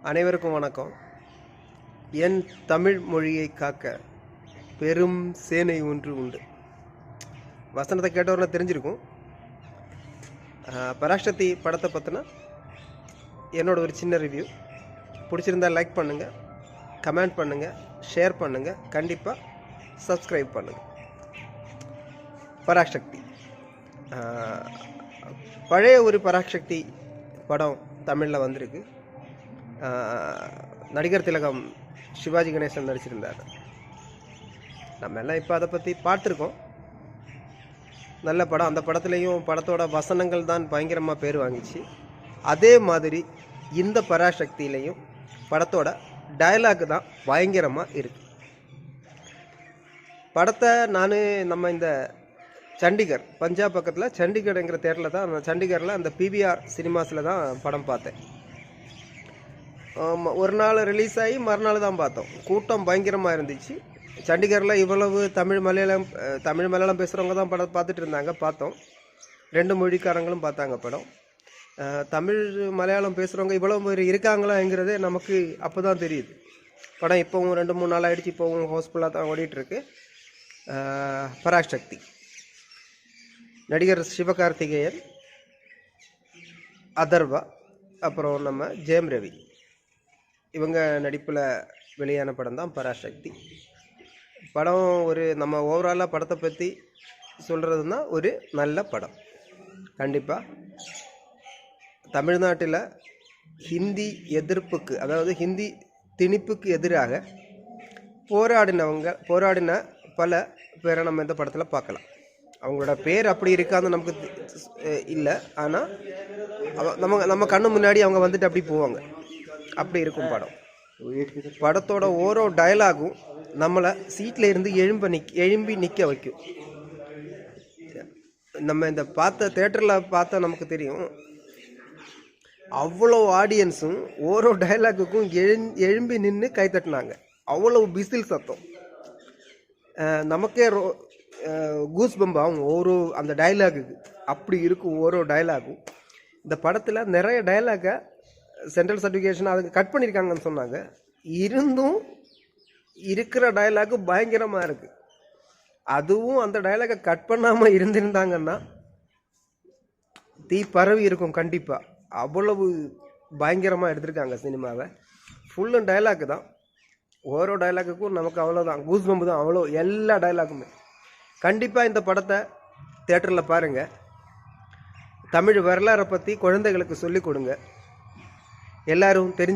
அனைவருக்கும் வணக்கம். என் தமிழ் மொழியை காக்க பெரும் சேனை ஒன்று உண்டு. வசனத்தை கேட்டவரை தெரிஞ்சிருக்கும். பராசக்தி படத்தை பற்றின என்னோட ஒரு சின்ன ரிவ்யூ. பிடிச்சிருந்தால் லைக் பண்ணுங்கள், கமெண்ட் பண்ணுங்கள், ஷேர் பண்ணுங்கள், கண்டிப்பாக சப்ஸ்கிரைப் பண்ணுங்கள். பராசக்தி பழைய ஒரு பராசக்தி படம் தமிழில் வந்திருக்கு. நடிகர் திலகம் சிவாஜி கணேசன் நடிச்சிருந்தார். நம்ம எல்லாம் இப்போ அதை பற்றி பார்த்துருக்கோம். நல்ல படம். அந்த படத்துலேயும் படத்தோட வசனங்கள் தான் பயங்கரமாக பேர் வாங்கிச்சு. அதே மாதிரி இந்த பராசக்தியிலையும் படத்தோட டயலாக் தான் பயங்கரமாக இருக்குது. படத்தை நம்ம இந்த சண்டிகர், பஞ்சாப் பக்கத்தில் சண்டிகர்ங்கிற தேட்டரில் தான், சண்டிகரில் அந்த பிவிஆர் சினிமாஸில் தான் படம் பார்த்தேன். ஒரு நாள் ரிலீஸ் ஆகி மறுநாள் தான் பார்த்தோம். கூட்டம் பயங்கரமாக இருந்துச்சு. சண்டிகரில் இவ்வளவு தமிழ் மலையாளம் பேசுகிறவங்க தான் படம் பார்த்துட்டு இருந்தாங்க. பார்த்தோம். 2 மொழிக்காரங்களும் பார்த்தாங்க படம். தமிழ் மலையாளம் பேசுகிறவங்க இவ்வளவு பேர் இருக்காங்களாங்கிறதே நமக்கு அப்போ தான் தெரியுது. படம் இப்போவும் 2-3 நாள் ஆகிடுச்சு. இப்போவும் ஹவுஸ்ஃபுல்லாக தான் ஓடிட்டுருக்கு. பராசக்தி நடிகர் சிவகார்த்திகேயன், அதர்வா, அப்புறம் நம்ம ஜெயம் ரவி, இவங்க நடிப்பில் வெளியான படம் தான் பராசக்தி. படம் ஒரு நம்ம ஓவராலாக படத்தை பற்றி சொல்கிறதுனா ஒரு நல்ல படம். கண்டிப்பாக தமிழ்நாட்டில் ஹிந்தி எதிர்ப்புக்கு, அதாவது ஹிந்தி திணிப்புக்கு எதிராக போராடின பல பேரை நம்ம இந்த படத்தில் பார்க்கலாம். அவங்களோட பேர் அப்படி இருக்காது நமக்கு இல்லை, ஆனால் நம்ம கண்ணு முன்னாடி அவங்க வந்துட்டு அப்படி போவாங்க. அப்படி இருக்கும் படம். படத்தோட ஓரோ டயலாகும் நம்மளை சீட்டில் இருந்து எழும்பி நிற்க வைக்கும். நம்ம இந்த தேட்டரில் பார்த்தா நமக்கு தெரியும், அவ்வளோ ஆடியன்ஸும் ஓரோ டயலாக்குக்கும் எழும்பி நின்று கைத்தட்டினாங்க. அவ்வளோ பிசில் சத்தம். நமக்கே கூஸ் பம்ப் ஆகும் ஓரோ அந்த டயலாகுக்கு. அப்படி இருக்கும் ஓரோ டயலாகும். இந்த படத்தில் நிறைய டயலாகை சென்ட்ரல் சர்டிஃபிகேஷன் அதுக்கு கட் பண்ணியிருக்காங்கன்னு சொன்னாங்க. இருந்தும் இருக்கிற டயலாகு பயங்கரமாக இருக்குது. அதுவும் அந்த டயலாகை கட் பண்ணாமல் இருந்திருந்தாங்கன்னா தீ பரவி இருக்கும் கண்டிப்பாக. அவ்வளவு பயங்கரமாக எடுத்திருக்காங்க சினிமாவை. ஃபுல்லும் டயலாக்கு தான். ஓரோ டயலாக்குக்கும் நமக்கு அவ்வளோதான், கூஸ் பம்பு தான். அவ்வளோ எல்லா டயலாக்குமே. கண்டிப்பாக இந்த படத்தை தேட்டரில் பாருங்கள். தமிழ் வரலாறை பற்றி குழந்தைகளுக்கு சொல்லிக் கொடுங்க. எல்லாரும் தெரிஞ்சு